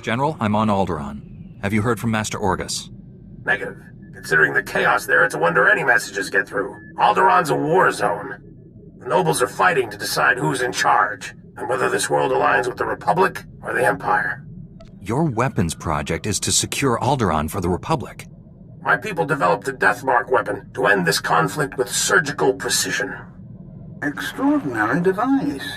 General, I'm on Alderaan. Have you heard from Master Orgus? Negative. Considering the chaos there, it's a wonder any messages get through. Alderaan's a war zone. The nobles are fighting to decide who's in charge, and whether this world aligns with the Republic or the Empire. Your weapons project is to secure Alderaan for the Republic. My people developed the Deathmark weapon to end this conflict with surgical precision. Extraordinary device.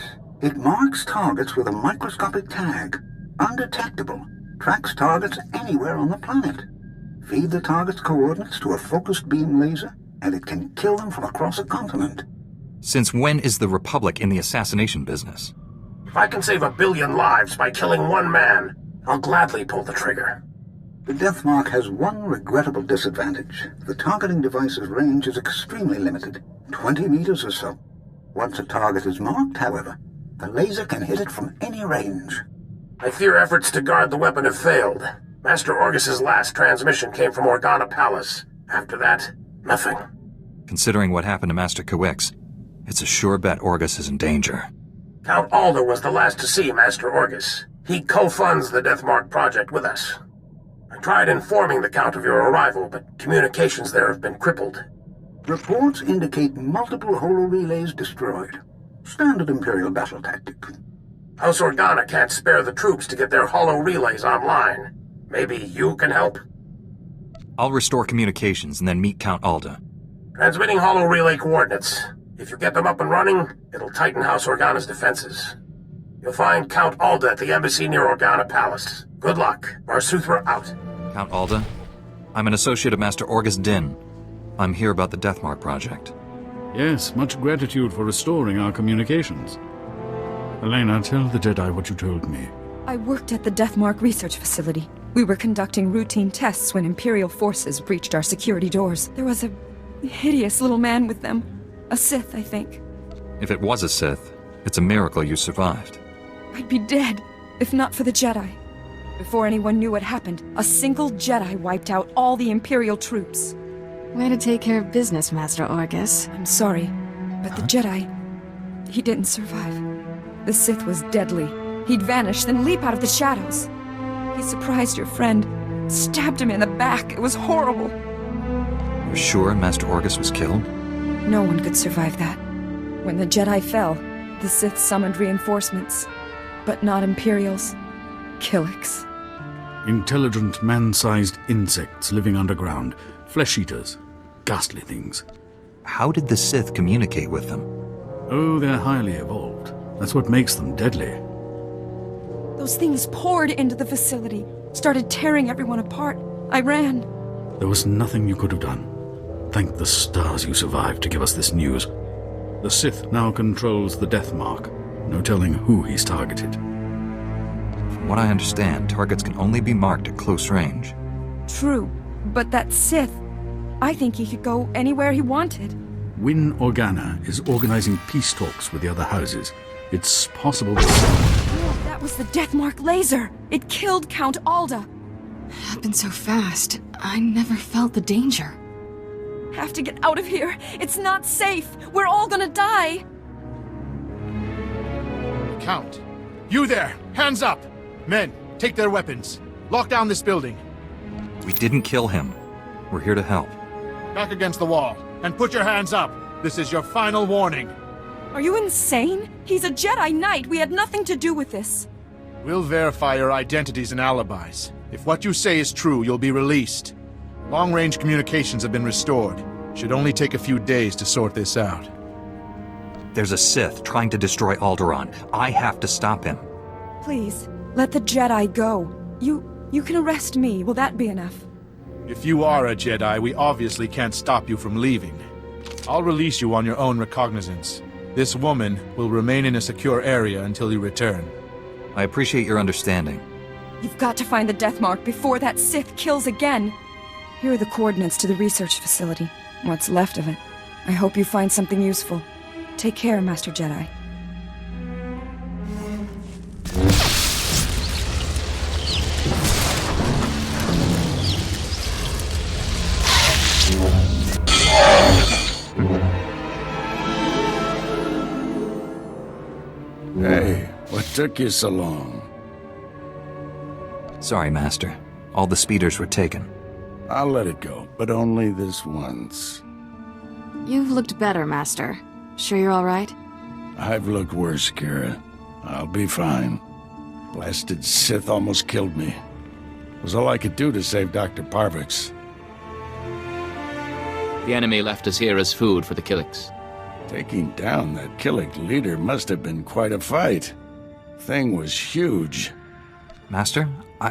It marks targets with a microscopic tag. Undetectable. Tracks targets anywhere on the planet. Feed the target's coordinates to a focused beam laser, and it can kill them from across a continent. Since when is the Republic in the assassination business? If I can save 1 billion lives by killing one man, I'll gladly pull the trigger. The Deathmark has one regrettable disadvantage. The targeting device's range is extremely limited, 20 meters or so. Once a target is marked, however, the laser can hit it from any range. I fear efforts to guard the weapon have failed. Master Orgus's last transmission came from Organa Palace. After that, nothing. Considering what happened to Master Kawix, it's a sure bet Orgus is in danger. Count Alder was the last to see Master Orgus. He co-funds the Deathmark project with us. I tried informing the Count of your arrival, but communications there have been crippled. Reports indicate multiple holo-relays destroyed. Standard Imperial battle tactic. House Organa can't spare the troops to get their holo-relays online. Maybe you can help? I'll restore communications and then meet Count Alda. Transmitting holo-relay coordinates. If you get them up and running, it'll tighten House Organa's defenses. You'll find Count Alda at the embassy near Organa Palace. Good luck. Marsuthra out. Count Alda, I'm an associate of Master Orgus Din. I'm here about the Deathmark project. Yes, much gratitude for restoring our communications. Elena, tell the Jedi what you told me. I worked at the Deathmark research facility. We were conducting routine tests when Imperial forces breached our security doors. There was a hideous little man with them. A Sith, I think. If it was a Sith, it's a miracle you survived. I'd be dead, if not for the Jedi. Before anyone knew what happened, a single Jedi wiped out all the Imperial troops. Way to take care of business, Master Orgus. I'm sorry, but the Jedi, he didn't survive. The Sith was deadly. He'd vanish, then leap out of the shadows. He surprised your friend, stabbed him in the back. It was horrible. You're sure Master Orgus was killed? No one could survive that. When the Jedi fell, the Sith summoned reinforcements, but not Imperials. Killiks. Intelligent, man-sized insects living underground. Flesh-eaters. Ghastly things. How did the Sith communicate with them? Oh, they're highly evolved. That's what makes them deadly. Those things poured into the facility, started tearing everyone apart. I ran. There was nothing you could have done. Thank the stars you survived to give us this news. The Sith now controls the Deathmark. No telling who he's targeted. From what I understand, targets can only be marked at close range. True, but that Sith, I think he could go anywhere he wanted. Win Organa is organizing peace talks with the other houses. It's possible that... That was the Deathmark laser! It killed Count Alda! Happened so fast. I never felt the danger. Have to get out of here! It's not safe! We're all gonna die! Count! You there! Hands up! Men, take their weapons. Lock down this building. We didn't kill him. We're here to help. Back against the wall, and put your hands up! This is your final warning. Are you insane? He's a Jedi Knight. We had nothing to do with this. We'll verify your identities and alibis. If what you say is true, you'll be released. Long-range communications have been restored. Should only take a few days to sort this out. There's a Sith trying to destroy Alderaan. I have to stop him. Please, let the Jedi go. You can arrest me. Will that be enough? If you are a Jedi, we obviously can't stop you from leaving. I'll release you on your own recognizance. This woman will remain in a secure area until you return. I appreciate your understanding. You've got to find the Deathmark before that Sith kills again. Here are the coordinates to the research facility. What's left of it. I hope you find something useful. Take care, Master Jedi. Hey, what took you so long? Sorry, Master. All the speeders were taken. I'll let it go, but only this once. You've looked better, Master. Sure you're all right? I've looked worse, Kira. I'll be fine. Blasted Sith almost killed me. It was all I could do to save Dr. Parvix. The enemy left us here as food for the Killiks. Taking down that Killik leader must have been quite a fight. Thing was huge. Master,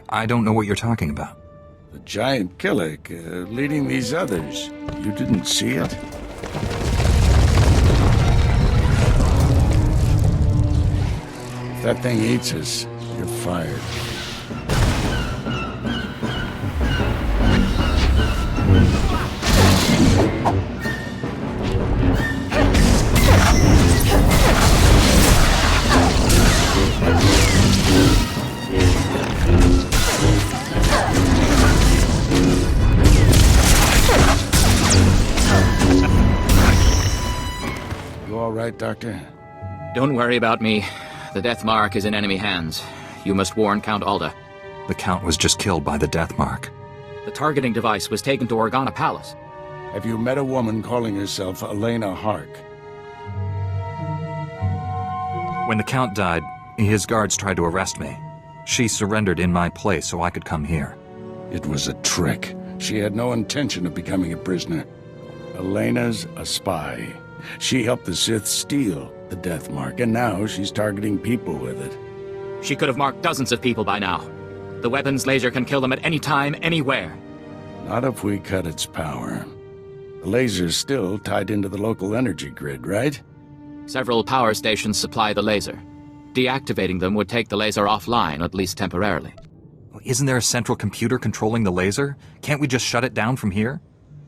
I don't know what you're talking about. The giant Killik leading these others. You didn't see it? If that thing eats us, you're fired. You all right, Doctor? Don't worry about me. The Death Mark is in enemy hands. You must warn Count Alda. The Count was just killed by the Death Mark. The targeting device was taken to Organa Palace. Have you met a woman calling herself Elena Hark? When the Count died, his guards tried to arrest me. She surrendered in my place so I could come here. It was a trick. She had no intention of becoming a prisoner. Elena's a spy. She helped the Sith steal the Death Mark, and now she's targeting people with it. She could have marked dozens of people by now. The weapon's laser can kill them at any time, anywhere. Not if we cut its power. The laser's still tied into the local energy grid, right? Several power stations supply the laser. Deactivating them would take the laser offline, at least temporarily. Isn't there a central computer controlling the laser? Can't we just shut it down from here?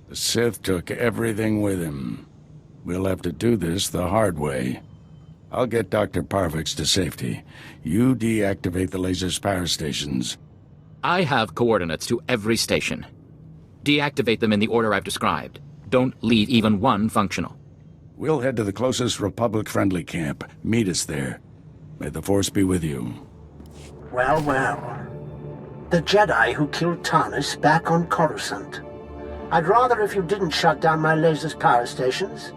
The Sith took everything with him. We'll have to do this the hard way. I'll get Dr. Parvix to safety. You deactivate the laser's power stations. I have coordinates to every station. Deactivate them in the order I've described. Don't leave even one functional. We'll head to the closest Republic-friendly camp. Meet us there. May the Force be with you. Well, well. The Jedi who killed Tarnis back on Coruscant. I'd rather if you didn't shut down my laser's power stations.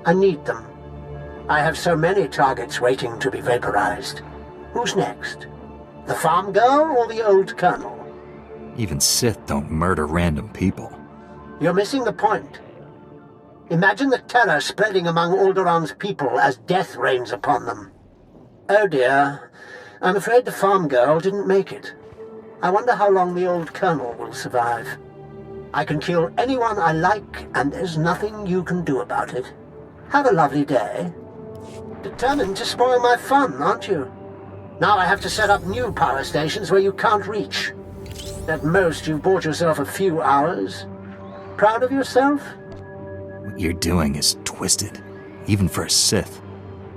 I need them. I have so many targets waiting to be vaporized. Who's next? The farm girl or the old colonel? Even Sith don't murder random people. You're missing the point. Imagine the terror spreading among Alderaan's people as death rains upon them. Oh dear, I'm afraid the farm girl didn't make it. I wonder how long the old colonel will survive. I can kill anyone I like, and there's nothing you can do about it. Have a lovely day. Determined to spoil my fun, aren't you? Now I have to set up new power stations where you can't reach. At most, you've bought yourself a few hours. Proud of yourself? What you're doing is twisted, even for a Sith.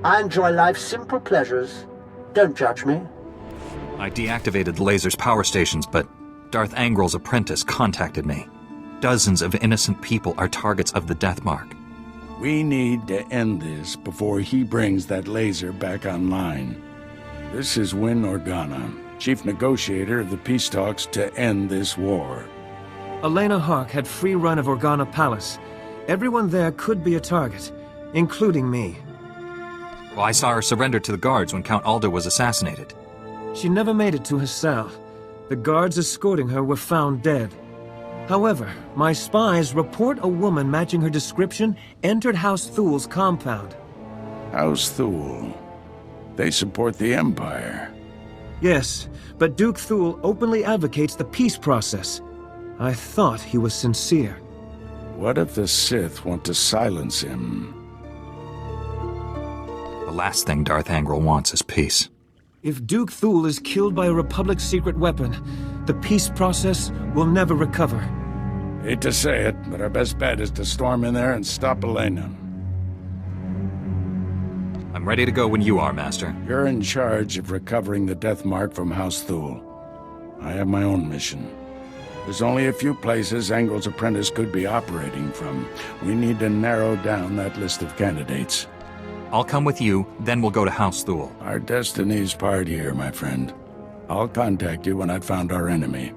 I enjoy life's simple pleasures. Don't judge me. I deactivated the laser's power stations, but Darth Angrel's apprentice contacted me. Dozens of innocent people are targets of the Death Mark. We need to end this before he brings that laser back online. This is Win Organa, chief negotiator of the peace talks to end this war. Elena Hark had free run of Organa Palace. Everyone there could be a target, including me. Well, I saw her surrender to the guards when Count Alda was assassinated. She never made it to her cell. The guards escorting her were found dead. However, my spies report a woman matching her description entered House Thul's compound. House Thul. They support the Empire. Yes, but Duke Thul openly advocates the peace process. I thought he was sincere. What if the Sith want to silence him? The last thing Darth Angrel wants is peace. If Duke Thul is killed by a Republic secret weapon, the peace process will never recover. Hate to say it, but our best bet is to storm in there and stop Elena. I'm ready to go when you are, Master. You're in charge of recovering the Death Mark from House Thul. I have my own mission. There's only a few places Angel's apprentice could be operating from. We need to narrow down that list of candidates. I'll come with you, then we'll go to House Thul. Our destiny's part here, my friend. I'll contact you when I've found our enemy.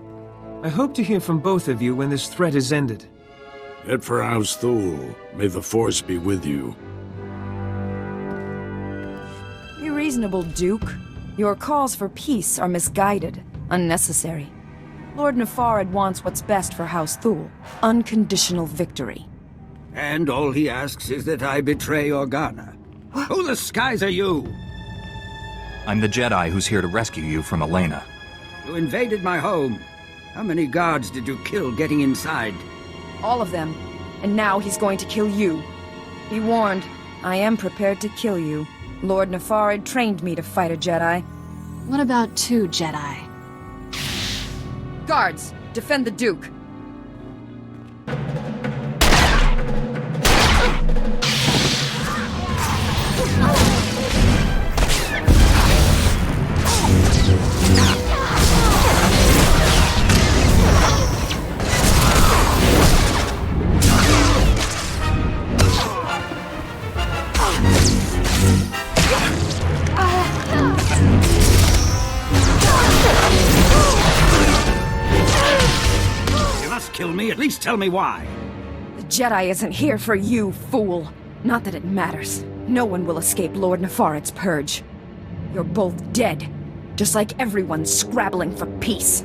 I hope to hear from both of you when this threat is ended. Head for House Thule. May the Force be with you. Be reasonable, Duke. Your calls for peace are misguided, unnecessary. Lord Nefarad wants what's best for House Thule. Unconditional victory. And all he asks is that I betray Organa. Who the skies are you? I'm the Jedi who's here to rescue you from Elena. You invaded my home. How many guards did you kill getting inside? All of them. And now he's going to kill you. Be warned, I am prepared to kill you. Lord Nefarad trained me to fight a Jedi. What about 2 Jedi? Guards, defend the Duke. Kill me, at least tell me why. The Jedi isn't here for you, fool. Not that it matters. No one will escape Lord Nefarad's purge. You're both dead, just like everyone scrabbling for peace.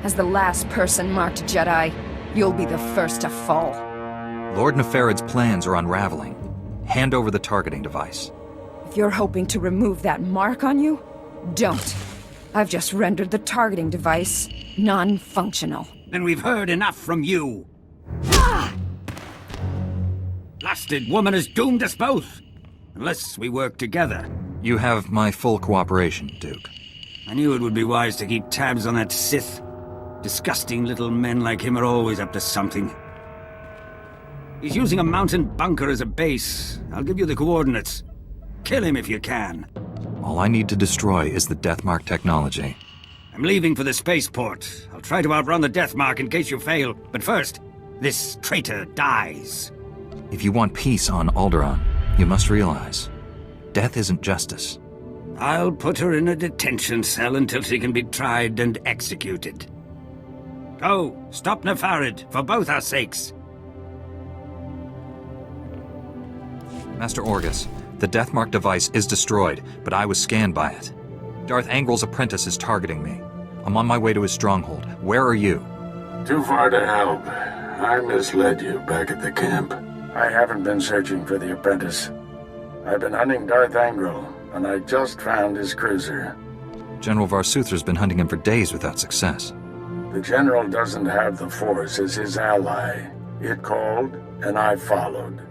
As the last person marked Jedi, you'll be the first to fall. Lord Nefarad's plans are unraveling. Hand over the targeting device. If you're hoping to remove that mark on you, don't. I've just rendered the targeting device non-functional. Then we've heard enough from you. Blasted woman is doomed us both. Unless we work together. You have my full cooperation, Duke. I knew it would be wise to keep tabs on that Sith. Disgusting little men like him are always up to something. He's using a mountain bunker as a base. I'll give you the coordinates. Kill him if you can. All I need to destroy is the Deathmark technology. I'm leaving for the spaceport. I'll try to outrun the Deathmark in case you fail. But first, this traitor dies. If you want peace on Alderaan, you must realize, death isn't justice. I'll put her in a detention cell until she can be tried and executed. Go, stop Nefarad, for both our sakes. Master Orgus, the Deathmark device is destroyed, but I was scanned by it. Darth Angrel's apprentice is targeting me. I'm on my way to his stronghold. Where are you? Too far to help. I misled you back at the camp. I haven't been searching for the apprentice. I've been hunting Darth Angrel, and I just found his cruiser. General Varsuther's been hunting him for days without success. The General doesn't have the Force as his ally. It called, and I followed.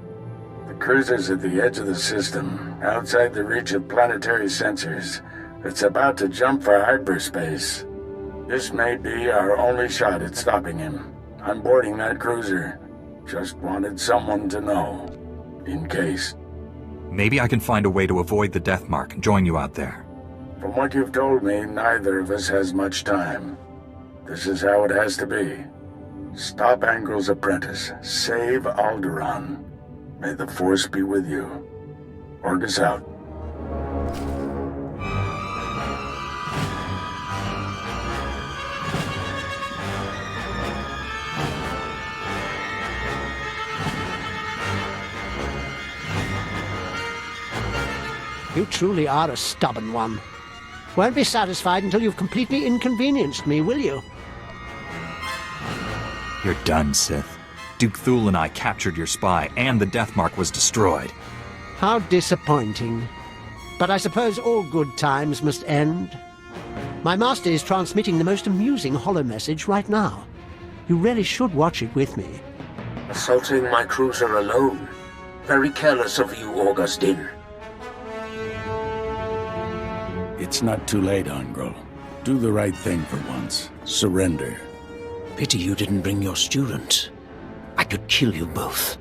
The cruiser's at the edge of the system, outside the reach of planetary sensors. It's about to jump for hyperspace. This may be our only shot at stopping him. I'm boarding that cruiser. Just wanted someone to know. In case. Maybe I can find a way to avoid the Deathmark and join you out there. From what you've told me, neither of us has much time. This is how it has to be. Stop Angrel's apprentice. Save Alderaan. May the Force be with you. Orgus out. You truly are a stubborn one. Won't be satisfied until you've completely inconvenienced me, will you? You're done, Sith. Duke Thule and I captured your spy, and the Deathmark was destroyed. How disappointing. But I suppose all good times must end. My master is transmitting the most amusing holomessage right now. You really should watch it with me. Assaulting my cruiser alone. Very careless of you, Augustine. It's not too late, Angrel. Do the right thing for once. Surrender. Pity you didn't bring your student. I could kill you both.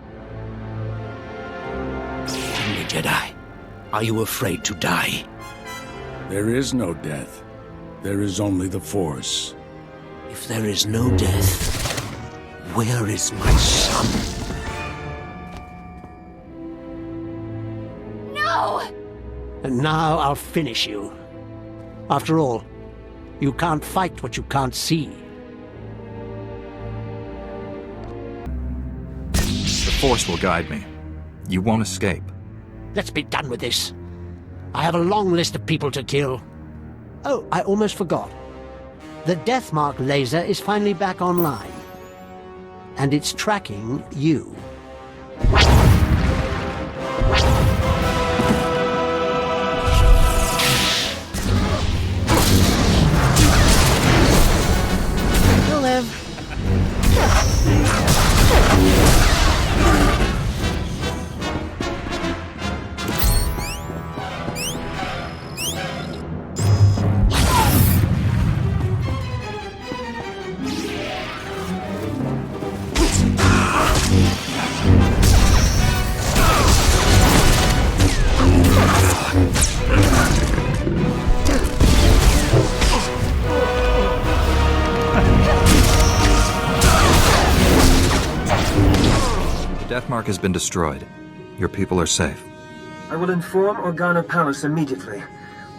Tell me, Jedi, are you afraid to die? There is no death. There is only the Force. If there is no death, where is my son? No! And now I'll finish you. After all, You can't fight what you can't see. The Force will guide me. You won't escape. Let's be done with this. I have a long list of people to kill. Oh, I almost forgot. The Deathmark laser is finally back online. And it's tracking you. You'll live. Deathmark has been destroyed. Your people are safe. I will inform Organa Palace immediately.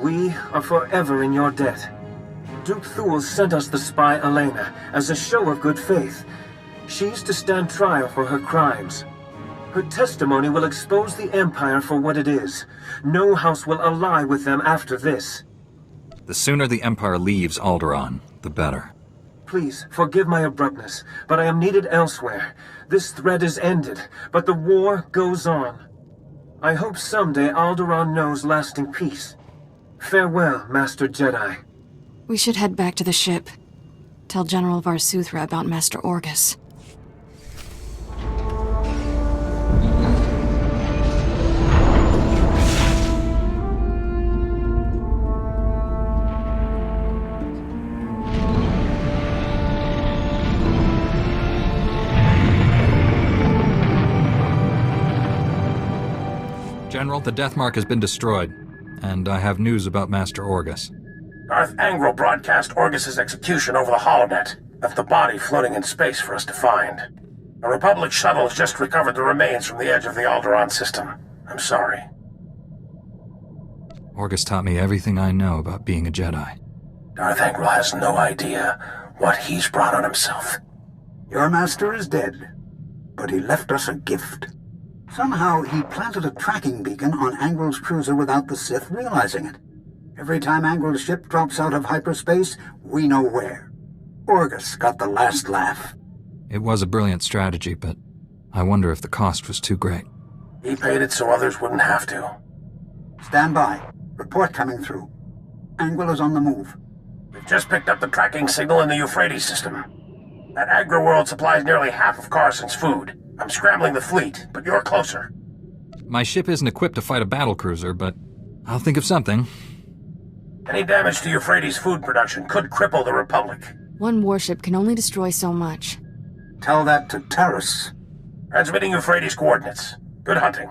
We are forever in your debt. Duke Thule sent us the spy Elena as a show of good faith. She's to stand trial for her crimes. Her testimony will expose the Empire for what it is. No house will ally with them after this. The sooner the Empire leaves Alderaan, the better. Please, forgive my abruptness, but I am needed elsewhere. This threat is ended, but the war goes on. I hope someday Alderaan knows lasting peace. Farewell, Master Jedi. We should head back to the ship. Tell General Varsuthra about Master Orgus. General, the Deathmark has been destroyed, and I have news about Master Orgus. Darth Angral broadcast Orgus's execution over the holonet, left the body floating in space for us to find. A Republic shuttle has just recovered the remains from the edge of the Alderaan system. I'm sorry. Orgus taught me everything I know about being a Jedi. Darth Angral has no idea what he's brought on himself. Your master is dead, but he left us a gift. Somehow he planted a tracking beacon on Angral's cruiser without the Sith realizing it. Every time Angral's ship drops out of hyperspace, we know where. Orgus got the last laugh. It was a brilliant strategy, but I wonder if the cost was too great. He paid it so others wouldn't have to. Stand by. Report coming through. Angral is on the move. We've just picked up the tracking signal in the Euphrates system. That agri-world supplies nearly half of Carson's food. I'm scrambling the fleet, but you're closer. My ship isn't equipped to fight a battlecruiser, but I'll think of something. Any damage to Euphrates' food production could cripple the Republic. One warship can only destroy so much. Tell that to Terrace. Transmitting Euphrates coordinates. Good hunting.